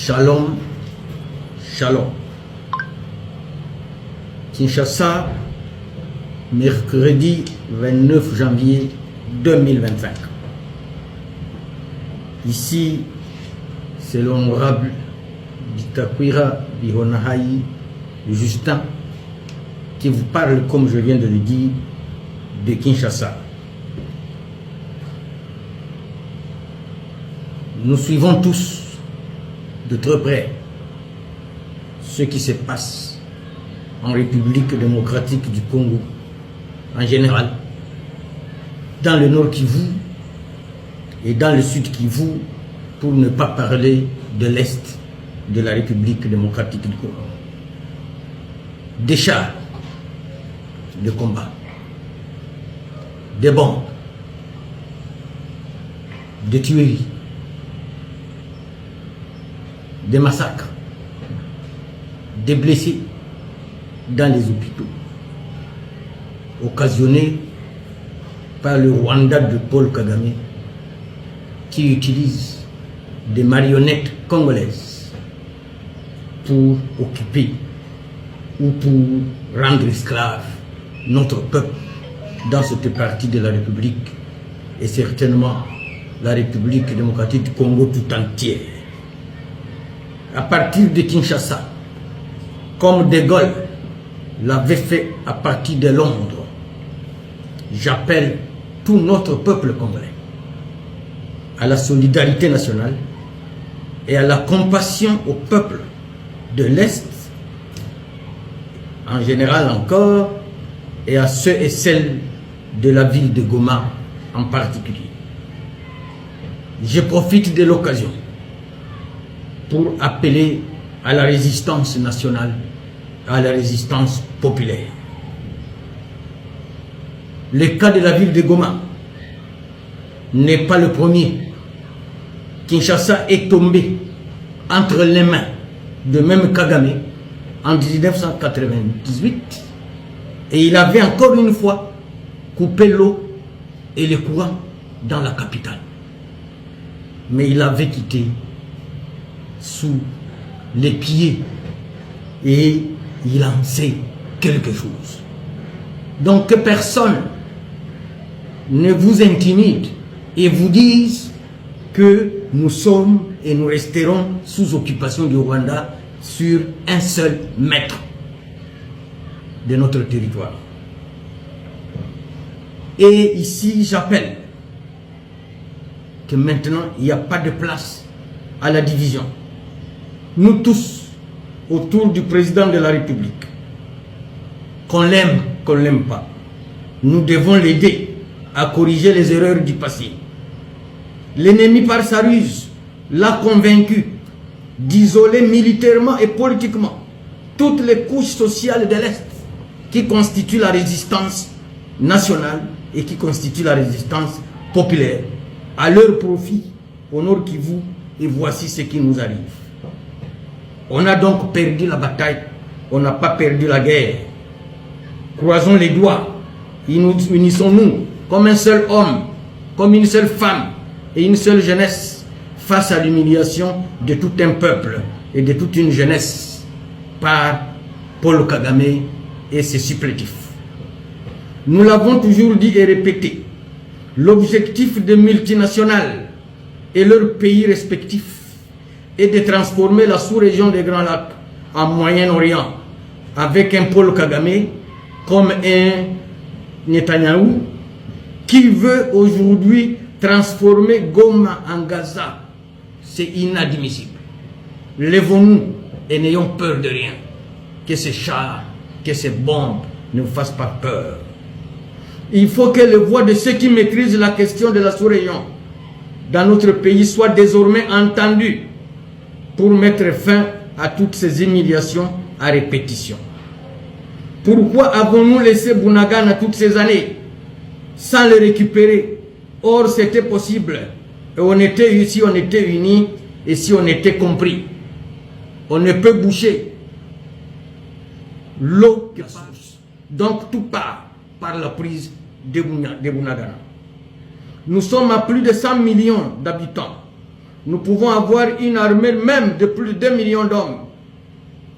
Shalom, shalom. Kinshasa, mercredi 29 janvier 2025. Ici, c'est l'honorable Bitakwira Bihonahai Justin qui vous parle, comme je viens de le dire, de Kinshasa. Nous suivons tous de très près ce qui se passe en République démocratique du Congo en général, dans le nord Kivu et dans le sud Kivu, pour ne pas parler de l'est de la République démocratique du Congo. Des chars de combat, des bombes, des tueries, des massacres, des blessés dans les hôpitaux, occasionnés par le Rwanda de Paul Kagame, qui utilise des marionnettes congolaises pour occuper ou pour rendre esclave notre peuple dans cette partie de la République et certainement la République démocratique du Congo tout entière. À partir de Kinshasa, comme De Gaulle l'avait fait à partir de Londres, j'appelle tout notre peuple congolais à la solidarité nationale et à la compassion au peuple de l'Est, en général encore, et à ceux et celles de la ville de Goma en particulier. Je profite de l'occasion pour appeler à la résistance nationale, à la résistance populaire. Le cas de la ville de Goma n'est pas le premier. Kinshasa est tombé entre les mains de même Kagame en 1998 et il avait encore une fois coupé l'eau et le courant dans la capitale. Mais il avait quitté sous les pieds et il en sait quelque chose. Donc que personne ne vous intimide et vous dise que nous sommes et nous resterons sous occupation du Rwanda sur un seul mètre de notre territoire. Et ici j'appelle que maintenant il n'y a pas de place à la division. Nous tous, autour du président de la République, qu'on l'aime, qu'on ne l'aime pas, nous devons l'aider à corriger les erreurs du passé. L'ennemi, par sa ruse, l'a convaincu d'isoler militairement et politiquement toutes les couches sociales de l'Est qui constituent la résistance nationale et qui constituent la résistance populaire à leur profit au Nord Kivu, et voici ce qui nous arrive. On a donc perdu la bataille, on n'a pas perdu la guerre. Croisons les doigts, unissons-nous comme un seul homme, comme une seule femme et une seule jeunesse face à l'humiliation de tout un peuple et de toute une jeunesse par Paul Kagame et ses supplétifs. Nous l'avons toujours dit et répété, l'objectif des multinationales et leurs pays respectifs est de transformer la sous-région des Grands Lacs en Moyen-Orient avec un Paul Kagame comme un Netanyahou qui veut aujourd'hui transformer Goma en Gaza. C'est inadmissible. Lèvons-nous et n'ayons peur de rien. Que ces chars, que ces bombes ne vous fassent pas peur. Il faut que les voix de ceux qui maîtrisent la question de la sous-région dans notre pays soient désormais entendues pour mettre fin à toutes ces humiliations à répétition. Pourquoi avons-nous laissé Bunagana toutes ces années sans le récupérer? Or, c'était possible. Et on était ici, on était unis, et si on était compris. On ne peut boucher l'eau qui passe. Donc, tout part par la prise de Bunagana. Nous sommes à plus de 100 millions d'habitants. nous pouvons avoir une armée même de plus de 2 millions d'hommes,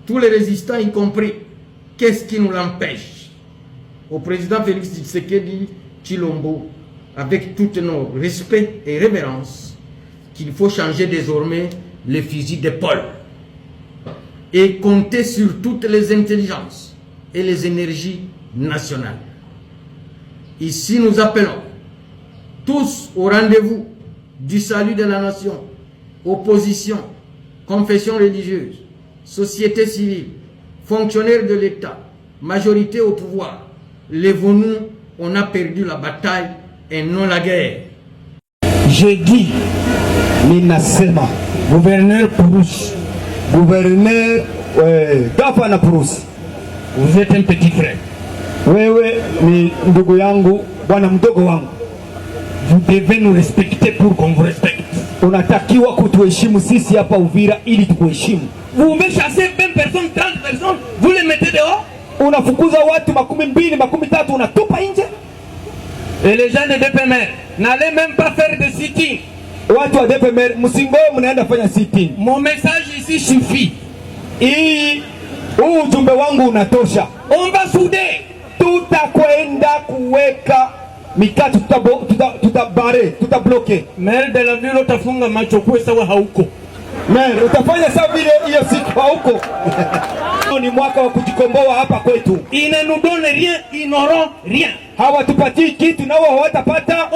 tous les résistants y compris. Qu'est-ce qui nous l'empêche? Au président Félix Tshisekedi Tshilombo, avec tous nos respects et révérences, qu'il faut changer désormais le fusil d'épaule et compter sur toutes les intelligences et les énergies nationales. Ici, nous appelons tous au rendez-vous du salut de la nation, opposition, confession religieuse, société civile, fonctionnaires de l'État, majorité au pouvoir. Lèvons-nous, on a perdu la bataille et non la guerre. J'ai dit, Minasema, gouverneur Purus, gouverneur Gafana Purus, vous êtes un petit frère. Wewe ni ndugu yangu, bwana mdogo wangu. Vous devez nous respecter pour qu'on vous respecte. Unatakiwa kutuheshimu sisi hapa Uvira ili tukuheshimu. Vous me chassez 20 personnes, 30 personnes, vous les mettez dehors. Unafukuza watu 12, 13 unatupa nje. Et les gens de DPMR n'allez même pas faire de sitting. Watu wa DPMR msingoe mnaenda fanya sitting. Mon message ici suffit. Huu ujumbe wangu unatosha. On va souder. Tutakwenda kuweka mikati, tutabare, tutabloke. Maire de la ville utafunga macho kwa sawa hauko. Maire utafanya sawa vile hiyo siku hauko. Ni mwaka wa kujikomboa hapa kwetu. Ils ne nous donnent rien, ils n'auront rien. Hawatupatii kitu na wao hawatapata.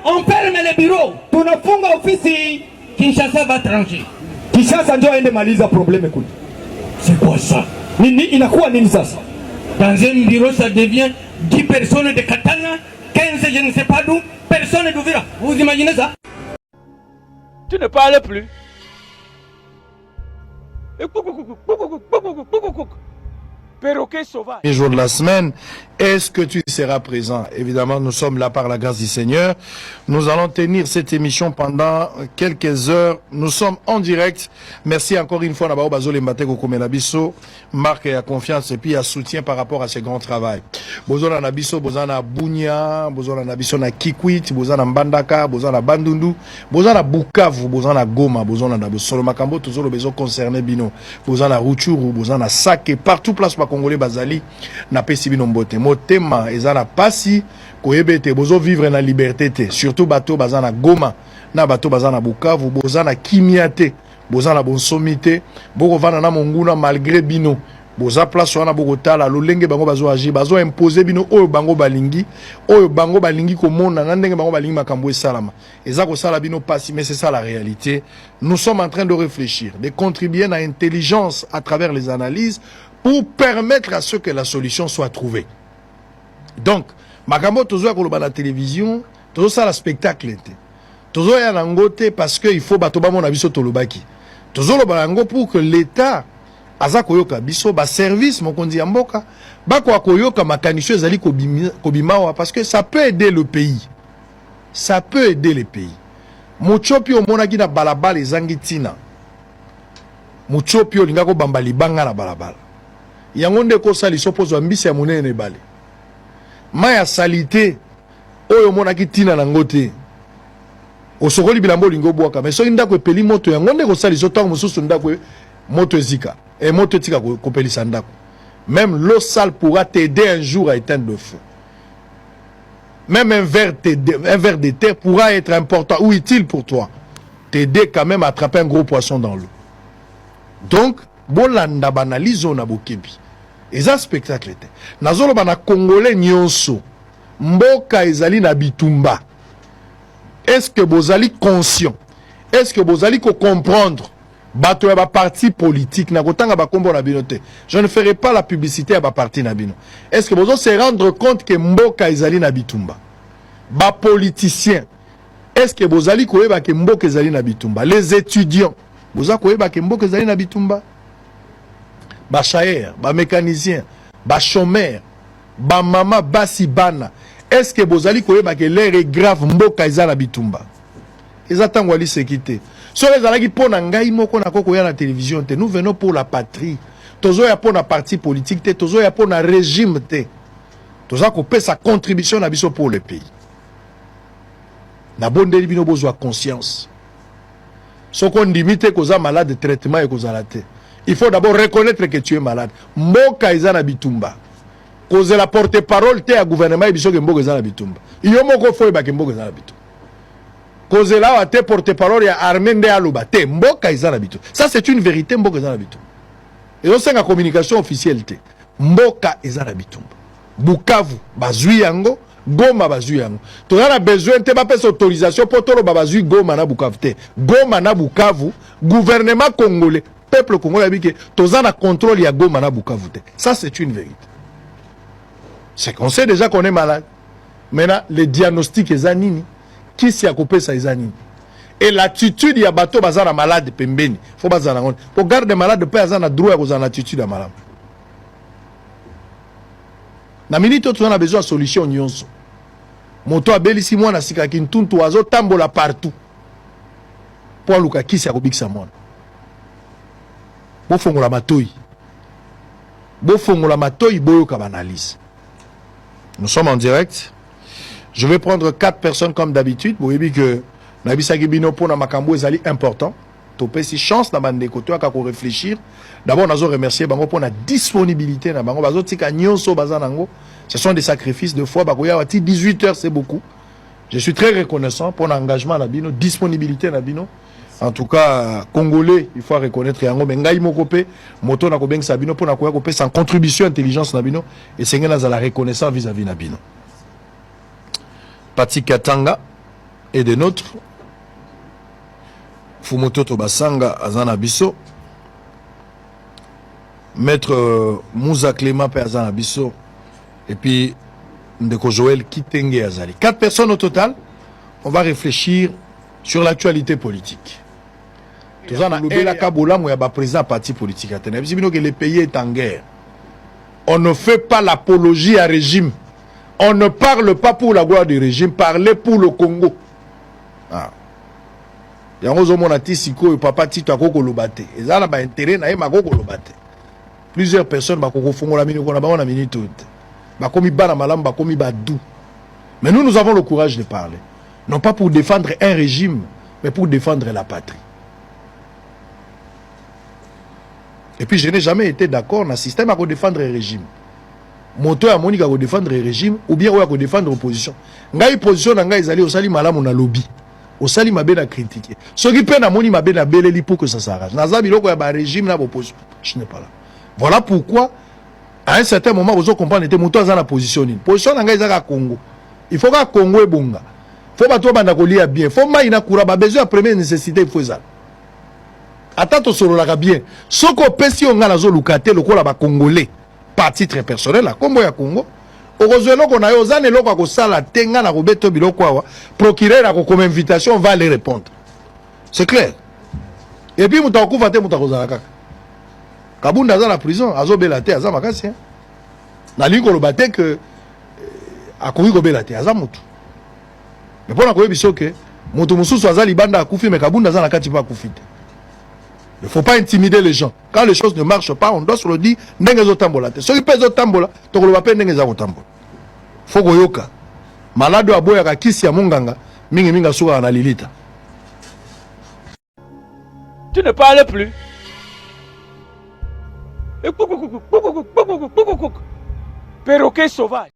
On ferme les bureaux. Tunafunga ofisi. Kinshasa va trancher. Kinshasa ndio aende maliza probleme kule. C'est quoi ça? Nini inakuwa nini sasa? Dans un bureau, ça devient 10 personnes de Katanga, 15 je ne sais pas d'où, personne d'Ouvira. Vous imaginez ça? Tu ne parles plus. Perroquet sauvage. Les jours de la semaine, est-ce que tu seras présent? Évidemment, nous sommes là par la grâce du Seigneur. Nous allons tenir cette émission pendant quelques heures. Nous sommes en direct. Merci encore une fois Nabao Bazole Mbateko Komelabiso, marque à confiance et puis à soutien par rapport à ce grand travail. Bozona Nabiso, Bozana Bunia, Bozona Nabiso na Kikwit, Bozana Mbandaka, Bozana Bandundu, Bozana Bukavu, Bozana Goma, Bozana Nabosolo Makambo, toujours le besoin concerné Bino, Bozana Ruchuru, Bozana Sake, partout place par Congolais Bazali, na pesi Bino Mbote. Motema ezana pasi koyebete bozo vivre na liberté te, surtout bato bazana Goma na bato bazana Bukavu, bozana kimiate, bozana bonsomité, boko vana na monguna malgré bino, boza place wana boko tala lolenge bango bazo agir, bazo imposer bino oyo bango balingi komona na ndenge bango balingi makambo esalama. Eza ko sala bino pasi, mais c'est ça la réalité. Nous sommes en train de réfléchir, de contribuer à l'intelligence à travers les analyses pour permettre à ce que la solution soit trouvée. Donc, makambo tozo ya la télévision, tozo ça la spectacle était. Tozo ya nangote parce que il faut batoba mon abiso tolobaki. Tozo lo balango pour que l'État aza koyoka biso ba service mokondi ya mboka ba ko koyoka makanisho ezali kobimawa parce que ça peut aider le pays. Ça peut aider le pays. Mochopi o monaki na balabala ezangi tina. Mochopi o lingako bamba libanga na balabala. Yangonde ko sali sopozo mbisi ya monene bale. Maya salite oyo monaki tina na ngote. Osokoli bilambo lingo bwaka mais so ndako epeli moto yangonde ko sali so tango mususu ndako moto ezika et moto tika ko peli sandako. Même l'eau sale pourra t'aider un jour à éteindre le feu. Même un verre de terre pourra être important ou utile pour toi. T'aider quand même à attraper un gros poisson dans l'eau. Donc, bolanda banalizo na bokebi. Eza spectacle te. Nazolo bana Congolais nyonso. Mboka ezali na bitumba. Est-ce que bozali conscient? Est-ce que bozali ko comprendre? Bato ya ba parti politique na kotanga ba kombo na bino te. Je ne ferai pas la publicité à ba parti na bino. Est-ce que bozo se rendre compte que mboka ezali na bitumba? Ba politicien. Est-ce que bozali koyeba ke mboka ezali na bitumba? Les étudiants. Boza koyeba ke mboka ezali na bitumba? Ba chaer, ba mécanicien, ba chômeur, ba mama basi bana. Est-ce que bozali koyeba ke l'air est grave mboka ezala bitumba? Ezatangwa li sekite. So ezalaki pona ngai moko na koko ya na télévision te. Nous venons pour la patrie. Tozo ya pona parti politique te, tozo ya pona régime te. Toza ko pe sa contribution na biso pour le pays. Na bondeli bino bozwa conscience. Ce qu'on limite que malade de traitement et que il faut d'abord reconnaître que tu es malade. Mboka ezana bitumba. Cause la porte-parole te à gouvernement et biso que mboka ezana bitumba. Iyo moko foi ba que mboka ezana bitumba. Cause là te porte-parole ya armée de aluba te mboka ezana bitumba. Ça c'est une vérité mboka ezana bitumba. Et on sait la communication officielle te mboka ezana bitumba. Bukavu bazui yango, Goma bazui yango. Tu as besoin de pas autorisation pour tolo bazui Goma na Bukavu te. Goma na Bukavu, gouvernement congolais, peuple congolais dit que tu as contrôle ya Goma na Bukavu te. Ça c'est une vérité. C'est qu'on sait déjà qu'on est malade. Maintenant le diagnostic est anini. Qui s'y a coupé ça est anini. Et l'attitude ya bateau bazana malade pembeni. Faut bazana on. Pour garder malade pe azana droit à cause de l'attitude ya malade. Na minute tu as besoin de solution nyonso. Moto abelisi mwana sika kintuntu azo tambola partout. Pour luka kisi akobikisa mwana. Bo fongola matoi. Bo fongola matoi boyoka banalise. Nous sommes en direct. Je vais prendre 4 personnes comme d'habitude. Vous voyez que nabisaki bino pona makambo ezali important. Topé si chance na bande ko to ka ko réfléchir. D'abord nazo remercier bango pour la disponibilité na bango bazo tika nyonso bazanango. Ce sont des sacrifices de foi bakoya wati 18 heures c'est beaucoup. Je suis très reconnaissant pour l'engagement na bino, disponibilité na bino. En tout cas congolais, il faut reconnaître yango mais ngai mokopé moto na ko bengisa bino pour na ko kopé sans contribution intelligence na bino et sengena za la reconnaissance vis-à-vis na bino. Pati Katanga et de nôtres Fumoto Tobasanga azana biso Maître Moussa Clément Azana biso et puis Ndeko Joël Kitenge Azali. 4 personnes au total. On va réfléchir sur l'actualité politique. Tout ça, le président parti politique. Le pays est en guerre. On ne fait pas l'apologie à régime. On ne parle pas pour la gloire du régime, parlez pour le Congo. Ah. Plusieurs personnes mais nous avons le courage de parler. Non pas pour défendre un régime, mais pour défendre la patrie. Et puis je n'ai jamais été d'accord dans le système à défendre un régime. Moto ya monika ko défendre le régime ou bien ko défendre l'opposition. Ngai position na ngai ezali osali malamu na lobby. Osali mabe na critiquer. Ce qui peut na moni mabe na beleli pour que ça s'arrange. Naza biloko ya ba régime na opposition. Je n'ai pas là. Voilà pourquoi à un certain moment vous comprendre que moto za na position ni. Position na ngai ezaka Congo. Il faut que Congo e bonga. Faut ba to banda ko lia bien. Faut mai na kura ba besoin première nécessité il faut ça. Attends solo la bien. Soko pesi onga na zo lukate lokola ba congolais. Par titre personnel, la Combo ya Congo. Heureusement qu'on a eu osé le quoi ça la tenga na robeto biloko wa procureur a comme invitation on va aller répondre. C'est clair. Et puis mutaku fate mutako zalaka. Kabunda za la prison azo belate aza makasi. Na liko lo bate que akoui ko belate aza mutu. Mais pour na ko biso que mutu mususu aza libanda akufi mais kabunda za na kati pa akufite. Il ne faut pas intimider les gens. Quand les choses ne marchent pas, on doit se le dire. Ceux qui pèsent au tambola, tu ne vas pas faire au tambola. Il faut que yoka. Malade à boya kisi ya munganga, mingi minga suga na lilita. Tu ne parles plus. Perroquet sauvage.